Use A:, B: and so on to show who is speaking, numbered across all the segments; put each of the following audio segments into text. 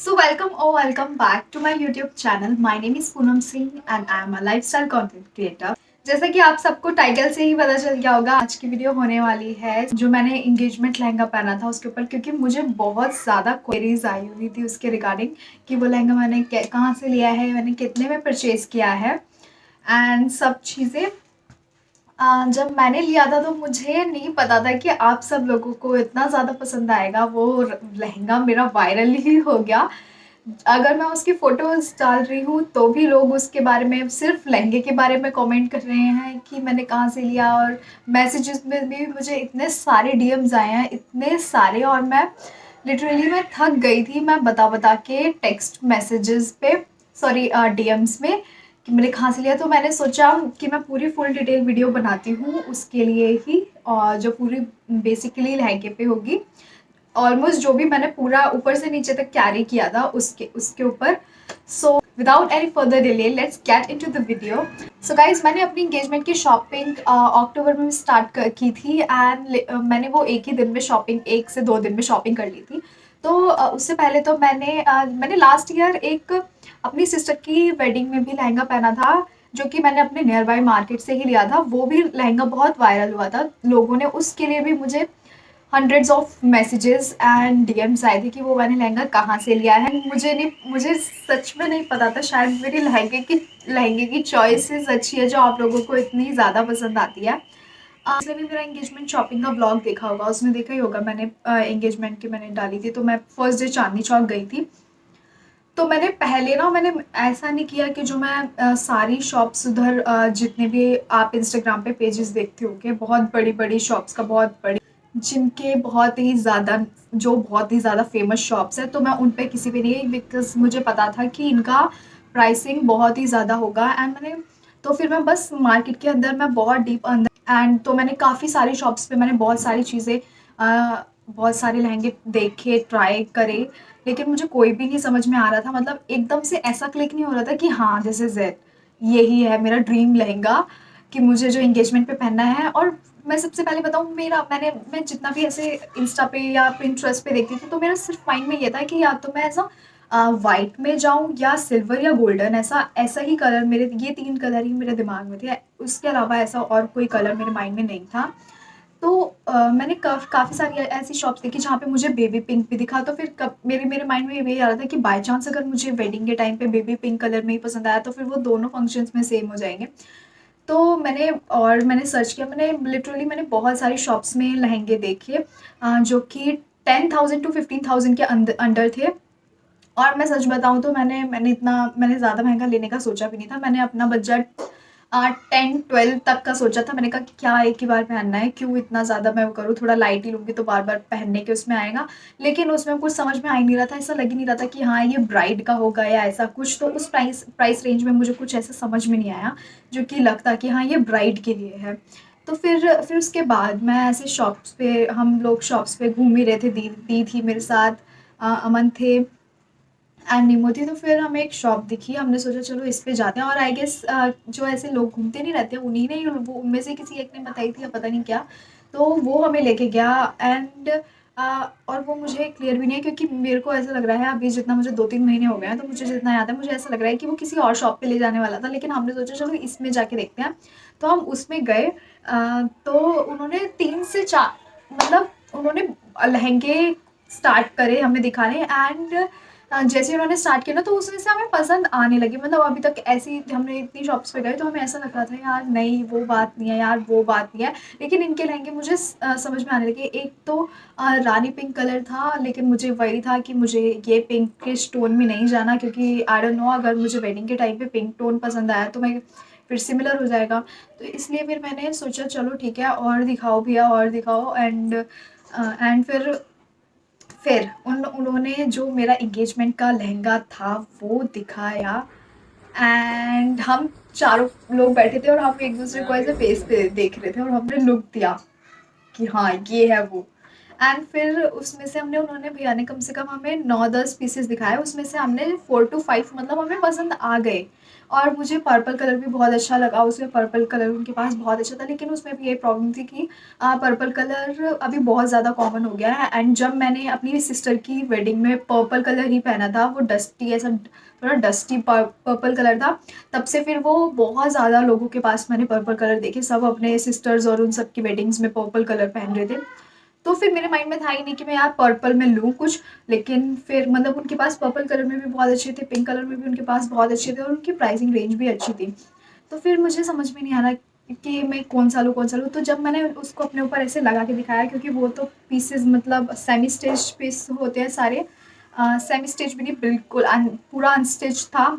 A: So welcome back to my YouTube channel. My name is Poonam Singh and I am a lifestyle content creator. जैसा कि आप सबको title से ही पता चल गया होगा, आज की वीडियो होने वाली है जो मैंने एंगेजमेंट लहंगा पहना था उसके ऊपर, क्योंकि मुझे बहुत ज़्यादा क्वेरीज आई हुई थी उसके रिगार्डिंग कि वो लहंगा मैंने कहाँ से लिया है, मैंने कितने में परचेज किया है एंड सब चीज़ें। जब मैंने लिया था तो मुझे नहीं पता था कि आप सब लोगों को इतना ज़्यादा पसंद आएगा। वो लहंगा मेरा वायरल ही हो गया। अगर मैं उसकी फ़ोटोज़ डाल रही हूँ तो भी लोग उसके बारे में, सिर्फ़ लहंगे के बारे में कमेंट कर रहे हैं कि मैंने कहाँ से लिया, और मैसेजेस में भी मुझे इतने सारे डीएम्स आए हैं, इतने सारे, और मैं थक गई थी मैं बता के टेक्स्ट मैसेजेस पे, सॉरी डीएम्स में, कि मैंने कहाँ से लिया। तो मैंने सोचा कि मैं पूरी फुल डिटेल वीडियो बनाती हूँ उसके लिए ही, और जो पूरी बेसिकली लहंगे पे होगी, ऑलमोस्ट जो भी मैंने पूरा ऊपर से नीचे तक कैरी किया था उसके उसके ऊपर। So without any further delay let's get into the video. So guys, मैंने अपनी इंगेजमेंट की शॉपिंग अक्टूबर में की थी एंड मैंने वो एक ही दिन में शॉपिंग, 1 से 2 दिन में शॉपिंग कर ली थी। तो उससे पहले तो मैंने लास्ट ईयर एक अपनी सिस्टर की वेडिंग में भी लहंगा पहना था, जो कि मैंने अपने नियर बाय मार्केट से ही लिया था। वो भी लहंगा बहुत वायरल हुआ था, लोगों ने उसके लिए भी मुझे hundreds of messages and DMs आए थे कि वो मैंने लहंगा कहाँ से लिया है। मुझे सच में नहीं पता था, शायद मेरी लहंगे की चॉइसेस अच्छी है जो आप लोगों को इतनी ज़्यादा पसंद आती है। इसलिए भी मेरा एंगेजमेंट शॉपिंग का ब्लॉग देखा होगा, उसमें देखा ही होगा मैंने एंगेजमेंट की मैंने डाली थी। तो मैं फर्स्ट डे चांदनी चौक गई थी। तो मैंने ऐसा नहीं किया कि जो मैं सारी शॉप्स उधर, जितने भी आप इंस्टाग्राम पे पेजेस देखते होगे, बहुत बड़ी बड़ी शॉप्स का, बहुत बड़ी, जिनके बहुत ही ज़्यादा फेमस शॉप्स है, तो मैं उन पे किसी भी नहीं, बिकॉज मुझे पता था कि इनका प्राइसिंग बहुत ही ज़्यादा होगा। एंड तो फिर मैं बस मार्केट के अंदर, मैं बहुत डीप अंदर, एंड तो मैंने काफ़ी सारी शॉप्स पे मैंने बहुत सारी चीज़ें, बहुत सारे लहंगे देखे, ट्राई करे, लेकिन मुझे कोई भी नहीं समझ में आ रहा था। मतलब एकदम से ऐसा क्लिक नहीं हो रहा था कि हाँ दिस इज़ इट, यही है मेरा ड्रीम लहंगा कि मुझे जो एंगेजमेंट पे पहनना है। और मैं सबसे पहले बताऊँ, मैं जितना भी ऐसे इंस्टा पे या पिंटरेस्ट पे देखती थी, तो मेरा सिर्फ माइंड में ये था कि या तो मैं ऐसा वाइट में जाऊँ या सिल्वर या गोल्डन, ऐसा ऐसा ही कलर, मेरे ये 3 कलर ही मेरे दिमाग में थे। उसके अलावा ऐसा और कोई कलर मेरे माइंड में नहीं था। तो मैंने काफ़ी सारी ऐसी शॉप्स देखी जहाँ पे मुझे बेबी पिंक भी दिखा। तो फिर कब मेरे मेरे माइंड में ये आ रहा था कि बाय चांस अगर मुझे वेडिंग के टाइम पे बेबी पिंक कलर में ही पसंद आया, तो फिर वो दोनों फंक्शंस में सेम हो जाएंगे। तो मैंने सर्च किया, मैंने बहुत सारी शॉप्स में लहंगे देखे, जो कि 10,000 to 15,000 के अंदर अंडर थे। और मैं सच बताऊँ तो मैंने ज़्यादा महँगा लेने का सोचा भी नहीं था। मैंने अपना बजट 10-12 तक का सोचा था। मैंने कहा कि क्या एक ही बार पहनना है, क्यों इतना ज़्यादा मैं वो करूँ, थोड़ा लाइट ही लूँगी तो बार-बार पहनने के उसमें आएगा। लेकिन उसमें कुछ समझ में आ ही नहीं रहा था, ऐसा लग ही नहीं रहा था कि हाँ, ये ब्राइड का होगा या ऐसा कुछ। तो उस प्राइस रेंज में मुझे कुछ ऐसा समझ में नहीं आया, जो कि लगता कि हाँ, ये ब्राइड के लिए है। तो फिर उसके बाद मैं ऐसे शॉप्स पे, हम लोग शॉप्स पे घूम ही रहे थे, दी थी मेरे साथ, अमन थे एंड नीमो थी। तो फिर हमें एक शॉप दिखी, हमने सोचा चलो इस पे जाते हैं। और आई गेस जो ऐसे लोग घूमते नहीं रहते, उन्हीं ने, वो उनमें से किसी एक ने बताई थी या पता नहीं क्या, तो वो हमें लेके गया। एंड और वो मुझे क्लियर भी नहीं है, क्योंकि मेरे को ऐसा लग रहा है अभी, जितना मुझे 2-3 महीने हो गए हैं, तो मुझे जितना याद है, मुझे ऐसा लग रहा है कि वो किसी और शॉप पे ले जाने वाला था, लेकिन हमने सोचा चलो इसमें जाके देखते हैं। तो हम उसमें गए। तो उन्होंने 3 से 4, मतलब उन्होंने लहंगे स्टार्ट करे हमें दिखाने। एंड जैसे उन्होंने स्टार्ट किया ना, तो उसमें से हमें पसंद आने लगी। मतलब अभी तक ऐसी, हमने इतनी शॉप्स पे गए तो हमें ऐसा लग रहा था यार नहीं वो बात नहीं है, यार वो बात नहीं है। लेकिन इनके लहंगे मुझे समझ में आने लगे। एक तो रानी पिंक कलर था, लेकिन मुझे वही था कि मुझे ये पिंक के टोन में नहीं जाना, क्योंकि आई डोंट नो, अगर मुझे वेडिंग के टाइम पे पिंक टोन पसंद आया तो मैं फिर सिमिलर हो जाएगा। तो इसलिए फिर मैंने सोचा चलो ठीक है, और दिखाओ भैया और दिखाओ। एंड फिर उन्होंने जो मेरा एंगेजमेंट का लहंगा था वो दिखाया। एंड हम चारों लोग बैठे थे और हम एक दूसरे को ऐसे फेस पे देख रहे थे, और हमने लुक दिया कि हाँ ये है वो। एंड फिर उसमें से हमने उन्होंने भैया ने कम से कम हमें 9-10 पीसेस दिखाए, उसमें से हमने 4 टू 5 मतलब हमें पसंद आ गए। और मुझे पर्पल कलर भी बहुत अच्छा लगा, उसमें पर्पल कलर उनके पास बहुत अच्छा था, लेकिन उसमें भी यही प्रॉब्लम थी कि पर्पल कलर अभी बहुत ज़्यादा कॉमन हो गया है। एंड जब मैंने अपनी सिस्टर की वेडिंग में पर्पल कलर ही पहना था, वो डस्टी ऐसा थोड़ा डस्टी पर्पल कलर था, तब से फिर वो बहुत ज़्यादा लोगों के पास मैंने पर्पल कलर देखे, सब अपने सिस्टर्स और उन सब की वेडिंग्स में पर्पल कलर पहन रहे थे। तो फिर मेरे माइंड में था ही नहीं कि मैं यार पर्पल में लूँ कुछ। लेकिन फिर मतलब उनके पास पर्पल कलर में भी बहुत अच्छे थे, पिंक कलर में भी उनके पास बहुत अच्छे थे और उनकी प्राइसिंग रेंज भी अच्छी थी। तो फिर मुझे समझ में नहीं आ रहा कि मैं कौन सा लूँ। तो जब मैंने उसको अपने ऊपर ऐसे लगा के दिखाया, क्योंकि वो तो पीसेस मतलब सेमी स्टिच पीस होते हैं सारे, सेमी स्टिच भी नहीं, बिल्कुल पूरा अनस्टिच था।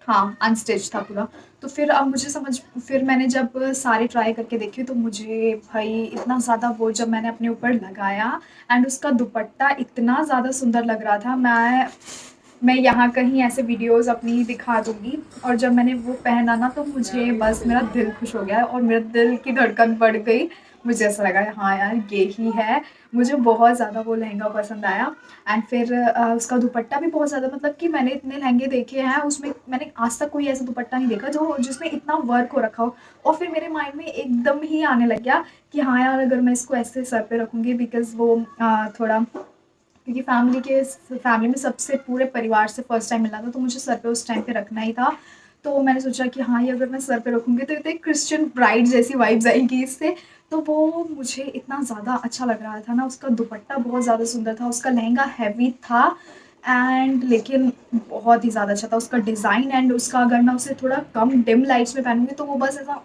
A: हाँ, अनस्टिच था पूरा। तो फिर अब मुझे समझ फिर मैंने जब सारे ट्राई करके देखे तो मुझे भाई इतना ज़्यादा वो जब मैंने अपने ऊपर लगाया, एंड उसका दुपट्टा इतना ज़्यादा सुंदर लग रहा था। मैं यहाँ कहीं ऐसे वीडियोस अपनी दिखा दूँगी। और जब मैंने वो पहना ना तो मुझे बस मेरा दिल खुश हो गया और मेरे दिल की धड़कन बढ़ गई। मुझे ऐसा लगा हाँ यार ये ही है। मुझे बहुत ज़्यादा वो लहंगा पसंद आया। एंड फिर उसका दुपट्टा भी बहुत ज़्यादा, मतलब कि मैंने इतने लहंगे देखे हैं, उसमें मैंने आज तक कोई ऐसा दुपट्टा नहीं देखा जो जिसमें इतना वर्क हो रखा हो। और फिर मेरे माइंड में एकदम ही आने लग गया कि हाँ यार अगर मैं इसको ऐसे सर पे रखूँगी, बिकॉज़ वो थोड़ा, क्योंकि फैमिली में सबसे पूरे परिवार से फर्स्ट टाइम मिला था, तो मुझे सर पे उस टाइम पे रखना ही था। तो मैंने सोचा कि हाँ ये अगर मैं सर पे रखूँगी तो ये तो एक क्रिश्चियन ब्राइड जैसी वाइब्स आएंगी इससे। तो वो मुझे इतना ज़्यादा अच्छा लग रहा था ना, उसका दुपट्टा बहुत ज़्यादा सुंदर था, उसका लहंगा हैवी था एंड लेकिन बहुत ही ज़्यादा अच्छा था उसका डिज़ाइन। एंड उसका अगर मैं उसे थोड़ा कम डिम लाइट्स में पहनूंगी तो वो बस ऐसा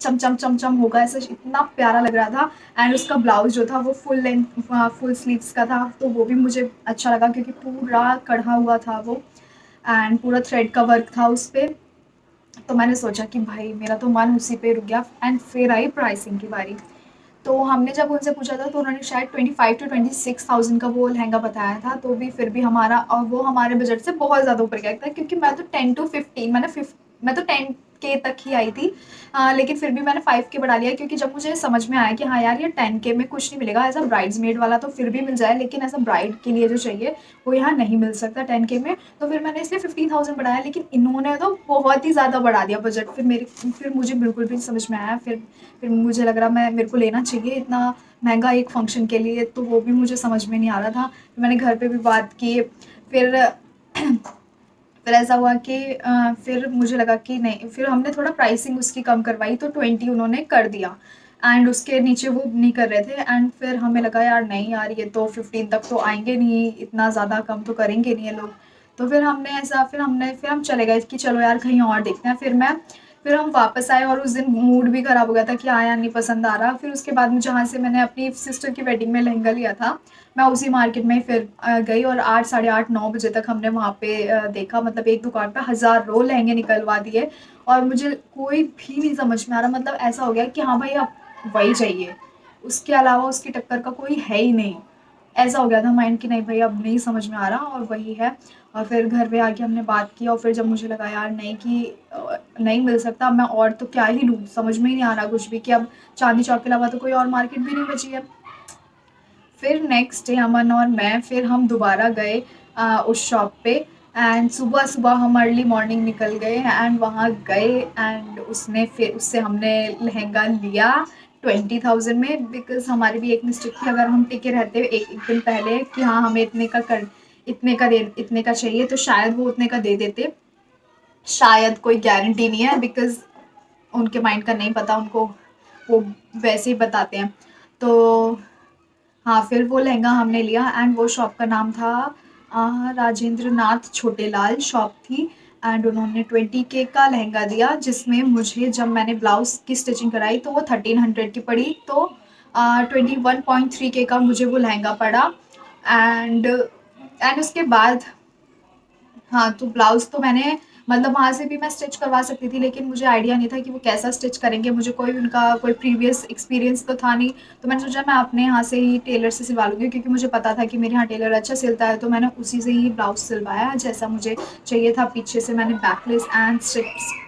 A: चमचम चमचम होगा, ऐसा इतना प्यारा लग रहा था। एंड उसका ब्लाउज जो था वो फुल लेंथ फुल स्लीव्स का था, तो वो भी मुझे अच्छा लगा क्योंकि पूरा कढ़ा हुआ था वो, एंड पूरा थ्रेड का वर्क था उस पर। तो मैंने सोचा कि भाई मेरा तो मन उसी पे रुक गया। एंड फिर आई प्राइसिंग की बारी। तो हमने जब उनसे पूछा था तो उन्होंने शायद 25 to 26,000 का वो लहंगा बताया था। तो भी फिर भी हमारा, और वो हमारे बजट से बहुत ज़्यादा ऊपर गया था, क्योंकि मैं तो 10 to 15 मैं तो 10K तक ही आई थी। लेकिन फिर भी मैंने 5K बढ़ा लिया, क्योंकि जब मुझे समझ में आया कि हाँ यार ये 10K में कुछ नहीं मिलेगा, ऐसा ब्राइड्समेड वाला तो फिर भी मिल जाए, लेकिन ऐसा ब्राइड के लिए जो चाहिए वो यहाँ नहीं मिल सकता 10K में। तो फिर मैंने इसलिए 15,000 बढ़ाया, लेकिन इन्होंने तो बहुत ही ज़्यादा बढ़ा दिया बजट। फिर मुझे बिल्कुल भी समझ में आया। फिर मुझे लग रहा मैं मेरे को लेना चाहिए इतना महंगा एक फंक्शन के लिए, तो वो भी मुझे समझ में नहीं आ रहा था। फिर मैंने घर पे भी बात की। फिर फिर ऐसा हुआ कि फिर मुझे लगा कि नहीं, फिर हमने थोड़ा प्राइसिंग उसकी कम करवाई तो 20 उन्होंने कर दिया। एंड उसके नीचे वो नहीं कर रहे थे। एंड फिर हमें लगा यार नहीं यार ये तो 15 तक तो आएंगे नहीं, इतना ज़्यादा कम तो करेंगे नहीं ये लोग। तो फिर हम चले गए कि चलो यार कहीं और देखते हैं। फिर हम वापस आए और उस दिन मूड भी ख़राब हो गया था कि हाँ यार नहीं पसंद आ रहा। फिर उसके बाद जहाँ से मैंने अपनी सिस्टर की वेडिंग में लहंगा लिया था, मैं उसी मार्केट में फिर गई और 8 साढ़े 8 9 बजे तक हमने वहाँ पे देखा। मतलब एक दुकान पे हज़ारों लहंगे निकलवा दिए और मुझे कोई भी नहीं समझ में आ रहा। मतलब ऐसा हो गया कि हाँ भाई अब वही चाहिए, उसके अलावा उसकी टक्कर का कोई है ही नहीं। ऐसा हो गया था माइंड कि नहीं भाई अब नहीं समझ में आ रहा और वही है। और फिर घर पे आके हमने बात की और फिर जब मुझे लगा यार नहीं कि नहीं मिल सकता, अब मैं और तो क्या ही लूँ, समझ में ही नहीं आ रहा कुछ भी कि अब चांदनी चौक के अलावा तो कोई और मार्केट भी नहीं बची है। फिर नेक्स्ट डे अमन और मैं फिर हम दोबारा गए उस शॉप पे। एंड सुबह सुबह हम अर्ली मॉर्निंग निकल गए एंड वहाँ गए एंड उसने फिर उससे हमने लहंगा लिया 20,000 में। बिकॉज हमारी भी एक मिस्टेक थी, अगर हम टिके रहते एक दिन पहले कि हाँ हमें इतने का चाहिए, तो शायद वो उतने का दे देते। शायद, कोई गारंटी नहीं है, बिकॉज उनके माइंड का नहीं पता उनको, वो वैसे ही बताते हैं। तो हाँ, फिर वो लहंगा हमने लिया एंड वो शॉप का नाम था राजेंद्र नाथ छोटेलाल शॉप थी। एंड उन्होंने 20K का लहंगा दिया, जिसमें मुझे जब मैंने ब्लाउज़ की स्टिचिंग कराई तो वो 1300 की पड़ी। तो 21.3K का मुझे वो लहंगा पड़ा। एंड उसके बाद हाँ, तो ब्लाउज़ तो मैंने मतलब वहाँ से भी मैं स्टिच करवा सकती थी, लेकिन मुझे आइडिया नहीं था कि वो कैसा स्टिच करेंगे, मुझे कोई उनका कोई प्रीवियस एक्सपीरियंस तो था नहीं। तो मैंने सोचा मैं अपने यहाँ से ही टेलर से सिलवा लूँगी, क्योंकि मुझे पता था कि मेरे यहाँ टेलर अच्छा सिलता है। तो मैंने उसी से ही ब्लाउज़ सिलवाया जैसा मुझे चाहिए था। पीछे से मैंने बैकलेस एंड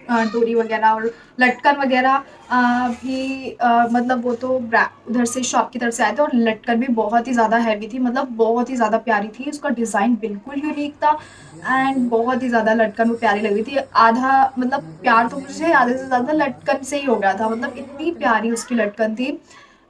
A: डोरी वगैरह और लटकन वगैरह भी मतलब वो तो उधर से शॉप की तरफ से आए थे, और लटकन भी बहुत ही ज़्यादा हैवी थी, मतलब बहुत ही ज़्यादा प्यारी थी, उसका डिज़ाइन बिल्कुल यूनिक था एंड बहुत ही ज़्यादा लटकन वो प्यारी लग रही थी। आधा मतलब प्यार तो मुझे आधे से ज़्यादा लटकन से ही हो गया था, मतलब इतनी प्यारी उसकी लटकन थी।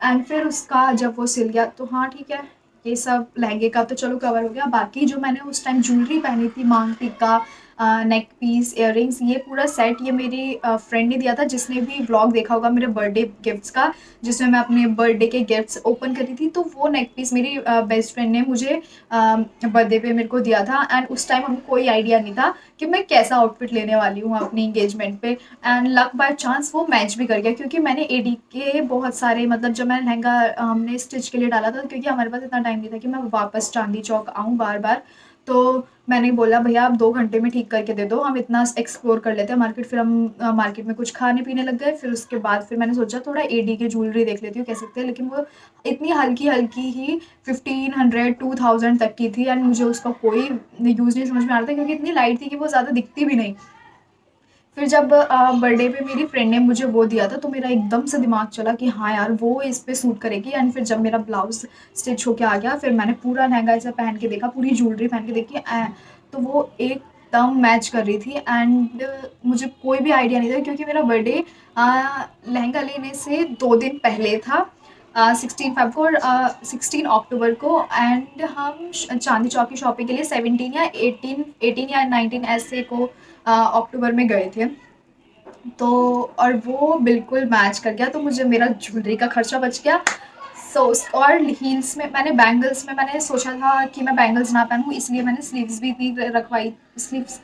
A: एंड फिर उसका जब वो सिल गया तो हाँ ठीक है, ये सब लहंगे का तो चलो कवर हो गया। बाकी जो मैंने उस टाइम ज्वेलरी पहनी थी, मांग टीका, नेक पीस, इयररिंग्स, ये पूरा सेट ये मेरी फ्रेंड ने दिया था, जिसने भी व्लॉग देखा होगा मेरे बर्थडे गिफ्ट्स का, जिसमें मैं अपने बर्थडे के गिफ्ट्स ओपन करी थी। तो वो नेक पीस मेरी बेस्ट फ्रेंड ने मुझे बर्थडे पे मेरे को दिया था, एंड उस टाइम हमें कोई आइडिया नहीं था कि मैं कैसा आउटफिट लेने वाली हूँ अपनी इंगेजमेंट पे। एंड लक बाय चांस वो मैच भी कर गया, क्योंकि मैंने एडी के बहुत सारे, मतलब जब मैंने लहंगा हमने स्टिच के लिए डाला था, क्योंकि हमारे पास इतना टाइम नहीं था कि मैं वापस चांदनी चौक आऊँ बार बार, तो मैंने बोला भैया आप 2 घंटे में ठीक करके दे दो, हम इतना एक्सप्लोर कर लेते हैं मार्केट। फिर हम मार्केट में कुछ खाने पीने लग गए। फिर उसके बाद फिर मैंने सोचा थोड़ा एडी की ज्वेलरी देख लेती हूँ कैसे सकते हैं, लेकिन वो इतनी हल्की हल्की ही 1500 2000 तक की थी, एंड मुझे उसका कोई यूज़ नहीं समझ में आ रहा था, क्योंकि इतनी लाइट थी कि वो ज़्यादा दिखती भी नहीं। फिर जब बर्थडे पे मेरी फ्रेंड ने मुझे वो दिया था, तो मेरा एकदम से दिमाग चला कि हाँ यार वो इस पे सूट करेगी। एंड फिर जब मेरा ब्लाउज स्टिच होके आ गया, फिर मैंने पूरा लहंगा ऐसा पहन के देखा, पूरी ज्वेलरी पहन के देखी, तो वो एकदम मैच कर रही थी। एंड मुझे कोई भी आइडिया नहीं था, क्योंकि मेरा बर्थडे लहंगा लेने से 2 दिन पहले था, 16 फ़रवरी को और 16 अक्टूबर को। एंड हम चांदी चौक की शॉपिंग के लिए 17 या 18 या 19 ऐसे को अक्टूबर में गए थे। तो और वो बिल्कुल मैच कर गया, तो मुझे मेरा ज्वेलरी का खर्चा बच गया। सो और हील्स में मैंने, बैंगल्स में मैंने सोचा था कि मैं बैंगल्स ना पहनूँ, इसलिए मैंने स्लीव्स भी इतनी रखवाई। स्लीव्स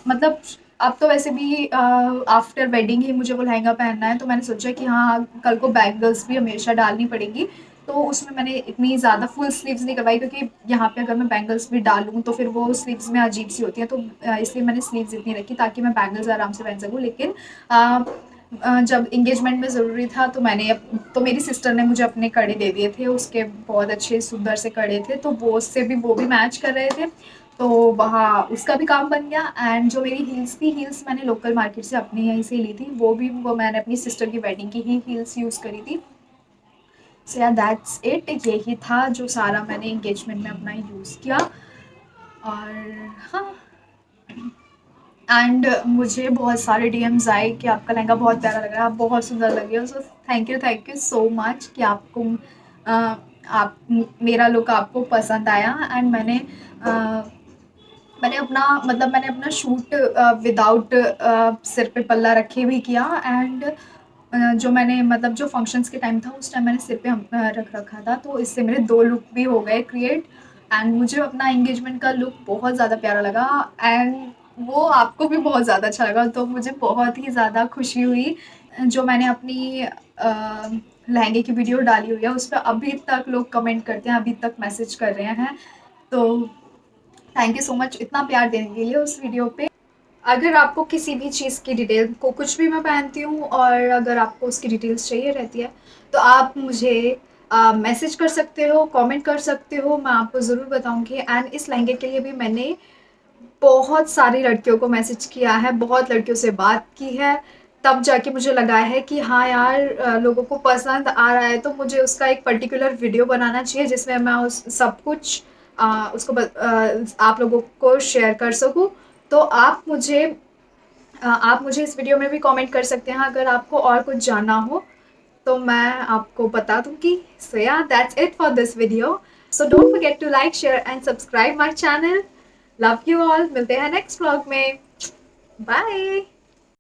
A: मतलब अब तो वैसे भी आफ्टर वेडिंग ही मुझे वो लहंगा पहनना है, तो मैंने सोचा कि हाँ कल को बैंगल्स भी हमेशा डालनी पड़ेगी। तो उसमें मैंने इतनी ज़्यादा फुल स्लीव्स नहीं करवाई, क्योंकि यहाँ पे अगर मैं बैंगल्स भी डालूँ तो फिर वो स्लीव्स में अजीब सी होती हैं, तो इसलिए मैंने स्लीव्स इतनी रखी ताकि मैं बैंगल्स आराम से पहन सकूँ। लेकिन जब इंगेजमेंट में ज़रूरी था, तो तो मेरी सिस्टर ने मुझे अपने कड़े दे दिए थे, उसके बहुत अच्छे सुंदर से कड़े थे, तो वो भी मैच कर रहे थे, तो वहाँ उसका भी काम बन गया। एंड जो मेरी हील्स थी, हील्स मैंने लोकल मार्केट से अपने यहीं से ली थी, वो मैंने अपनी सिस्टर की वेडिंग की ही हील्स यूज़ करी थी। सो या दैट्स इट, यही था जो सारा मैंने इंगेजमेंट में अपना यूज़ किया। और हाँ, एंड मुझे बहुत सारे डीएम्स आए कि आपका लहंगा बहुत प्यारा लग रहा है, आप बहुत सुंदर लग रही हो। So thank you so much कि आपको आप मेरा लुक आपको पसंद आया। एंड मैंने अपना शूट विदाउट सिर पे पल्ला रखे भी किया। एंड जो मैंने मतलब जो फंक्शंस के टाइम था, उस टाइम मैंने सिर पे रख रखा था, तो इससे मेरे 2 लुक भी हो गए क्रिएट। एंड मुझे अपना एंगेजमेंट का लुक बहुत ज़्यादा प्यारा लगा, एंड वो आपको भी बहुत ज़्यादा अच्छा लगा, तो मुझे बहुत ही ज़्यादा खुशी हुई। जो मैंने अपनी लहंगे की वीडियो डाली हुई है, उस पर अभी तक लोग कमेंट करते हैं, अभी तक मैसेज कर रहे हैं। तो थैंक यू सो मच इतना प्यार देने के लिए उस वीडियो पे। अगर आपको किसी भी चीज़ की डिटेल को, कुछ भी मैं पहनती हूँ और अगर आपको उसकी डिटेल्स चाहिए रहती है, तो आप मुझे मैसेज कर सकते हो, कमेंट कर सकते हो, मैं आपको ज़रूर बताऊँगी। एंड इस लहंगे के लिए भी मैंने बहुत सारी लड़कियों को मैसेज किया है, बहुत लड़कियों से बात की है, तब जाके मुझे लगा है कि हाँ यार लोगों को पसंद आ रहा है, तो मुझे उसका एक पर्टिकुलर वीडियो बनाना चाहिए, जिसमें मैं उस सब कुछ आप लोगों को शेयर कर सकूँ। तो आप मुझे इस वीडियो में भी कमेंट कर सकते हैं, अगर आपको और कुछ जानना हो तो मैं आपको बता दूंगी। So yeah that's it for this video. So don't forget to like, share and subscribe my channel. Love you all, मिलते हैं नेक्स्ट व्लॉग में। बाय।